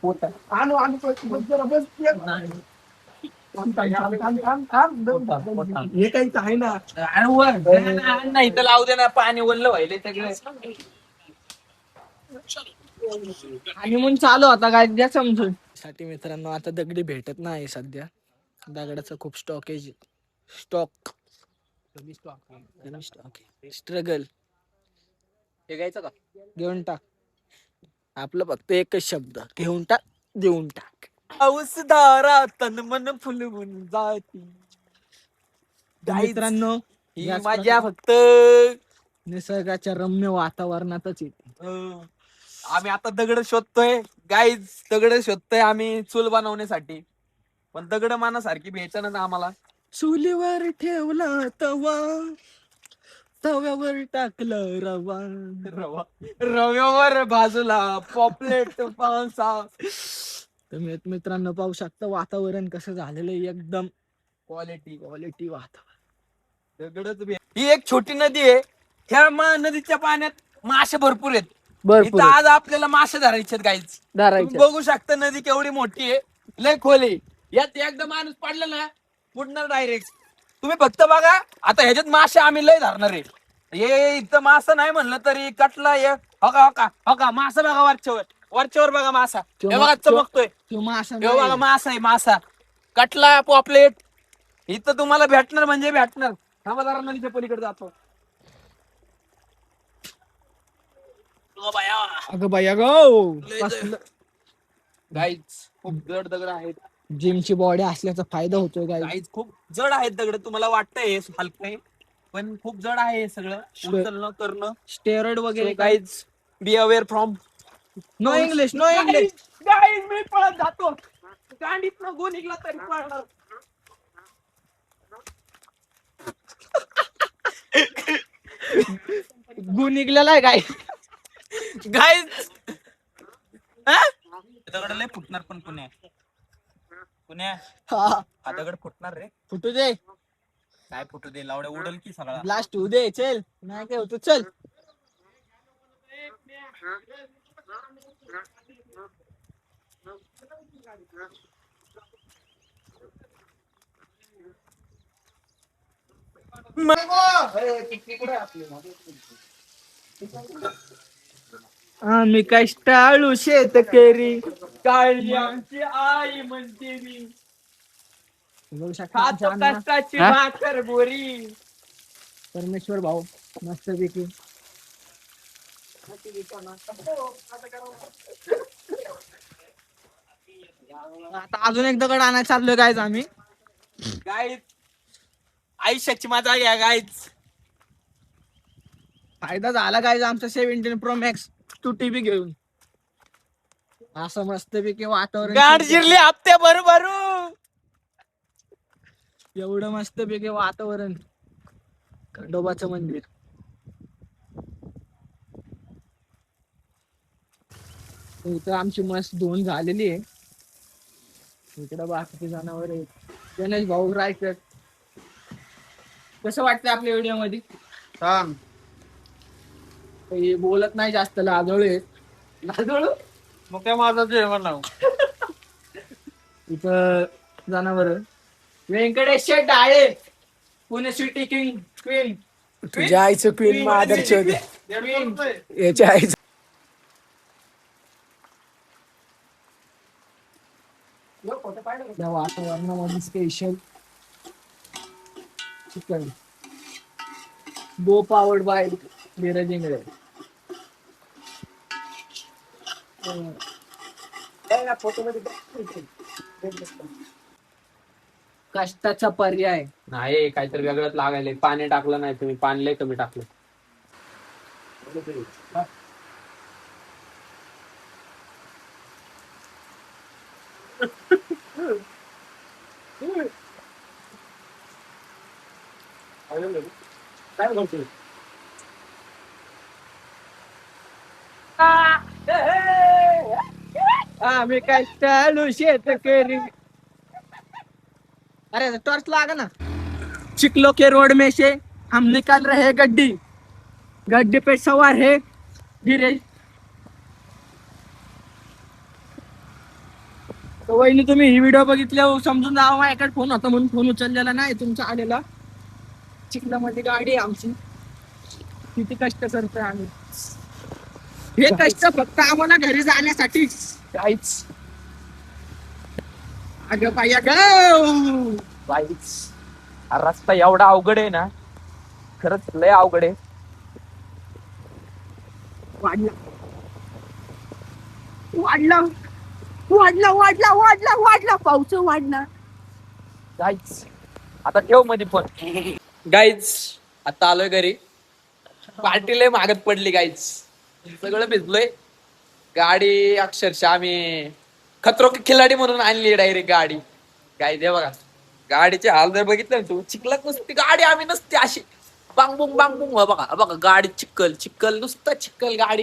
पोत आणू आणू बस जरा बस हे काही आहे ना नाही तर लावू दे ना पाणी वल्ल व्हायले सगळे आणि म्हणून चालू होता काय द्या समजून साठी मित्रांनो. आता दगडी भेटत नाही सध्या, दगडाचं खूप स्टॉकेज स्टॉक स्ट्रगल हे घ्यायचं का घेऊन टाक. आपलं फक्त एकच शब्द, घेऊन टाक देऊन टाक. पाऊस धारा तन मन फुलवून जाती. मित्रांनो ही माझ्या फक्त निसर्गाच्या रम्य वातावरणातच येते. आम्ही आता दगड शोधतोय गाईज, दगड शोधतोय आम्ही चूल बनवण्यासाठी, पण दगड मानासारखी भेटत ना आम्हाला. चुलीवर ठेवला तवा, तव्यावर टाकलं रवा, रव्यावर बाजूला पॉपलेट पावसा. तुम्ही मित्रांनो पाहू शकता वातावरण कसं झालेलं आहे, एकदम क्वालिटी वातावरण. दगडच ही एक छोटी नदी आहे. ह्या नदीच्या पाण्यात मासे भरपूर आहेत. भरपूर इथं आज आपल्याला मासे धरायचे गाईच. धरायचे. बघू शकता नदी केवढी मोठी आहे, लय खोल आहे. यात एकदा माणूस पडला ना बुडणार डायरेक्ट. तुम्ही फक्त बघा आता ह्याच्यात मासे आम्ही लय धरणार आहे. हे इथं मासा नाही म्हणलं तरी कटला हे हका हका हका मासा बघा वरच्यावर बघा मासा. हे बघा चमकतोय. हे बघा मासा आहे मासा. कटला पॉपलेट इथं तुम्हाला भेटणार म्हणजे भेटणार. थांबा जरा नदीच्या पलीकडे जातो. अगं बाई अगं गाईज खूप जड दगड आहेत. जिमची बॉडी असल्याचा फायदा होतोय गाईज खूप जड आहेत दगड. तुम्हाला वाटतंय हलकं आहे पण खूप जड आहे हे सगळं उचलणं करणं. स्टेरॉइड वगैरे guys be aware from no English no English. Guys मी पळत जातो. गांडीत न गो निघला तरी पळणार. गु निघलेला आहे काय गाईज दगड लय फुटणार पण पुण्या हा दगड फुटणार रे. फुटू दे काय फुटू दे लावड्या उडल की सगळा. ब्लास्ट होऊ दे चल नाही काय होतं चल. आम्ही कष्टाळू शेतकरी काळजी आमची आई म्हणते मी बघू शकता खातो कष्टाची भाकर बोरी. परमेश्वर भाऊ मस्त पैकी आता अजून एक दगड आणायला चाललोय गायज आम्ही. गाईज आयुष्याची माझा घ्या गाईज. फायदा झाला गायज आमचा 17 Pro Max 2 TB घेऊन. असं मस्त पैकी वातावरण गाड जिरली हप्त्या बरोबर. एवढं मस्त पैकी वातावरण. खंडोबाचं मंदिर इथं आमची मस्त धुवून झालेली आहे. इकडं बाकीचे जनावर आहेत. गणेश भाऊ रायकर कसं वाटतंय आपल्या व्हिडिओ मध्ये सांग. काही बोलत नाही जास्त लाजळू आहेत. लाजळू मग काय माझं जेवण लाव. इथं जनावर Venkatesh Dale Pune city king queen. तुझ्या आईचं क्वीन मादरचे होते याच्या आईचं. या वातावरणामध्ये special chicken go powered by Dheeraj Ingle. कष्टाचा पर्याय नाही काहीतरी वेगळंच लागायला. पाणी टाकलं नाही तुम्ही. पाणी लय कमी टाकलं. काय बोलतोय आम्ही कष्टाळू शेतकरी. अरे टॉर्च लागा ना. चिकलो के रोड में से हम निकाल रहे हैं गड्डी. गड्डी पे सवार है धीरे तर वहिनी तुम्ही ही व्हिडिओ बघितल्यावर समजून जावा माझ्याकडे फोन होता म्हणून फोन उचललेला नाही तुमचा आलेला. चिखलामध्ये गाडी आहे आमची. किती कष्ट करतोय आम्ही. हे कष्ट फक्त आम्हाला घरी जाण्यासाठी. काहीच अगं पाया ग. काहीच हा रस्ता एवढा अवघड आहे ना, खरंच लय अवघड आहे. वाढला वाढला वाढला वाढला वाढला वाढला पाऊस वाढला. गाईच आता ठेव मध्ये फोन. गाईच आता आलोय घरी. पार्टी लय मागत पडली गाईच. सगळं भिजलोय. गाडी अक्षरशः आम्ही खतरो के खिलाडी म्हणून आणली डायरेक्ट गाडी. गाई दे बघा गाडीचे हाल जर बघितलं ना तू, चिखलात नुसती गाडी आम्ही नसते अशी बांगबुंग बांगबुंग बघा बघा गाडी चिखल चिखल नुसतं चिखल गाडी.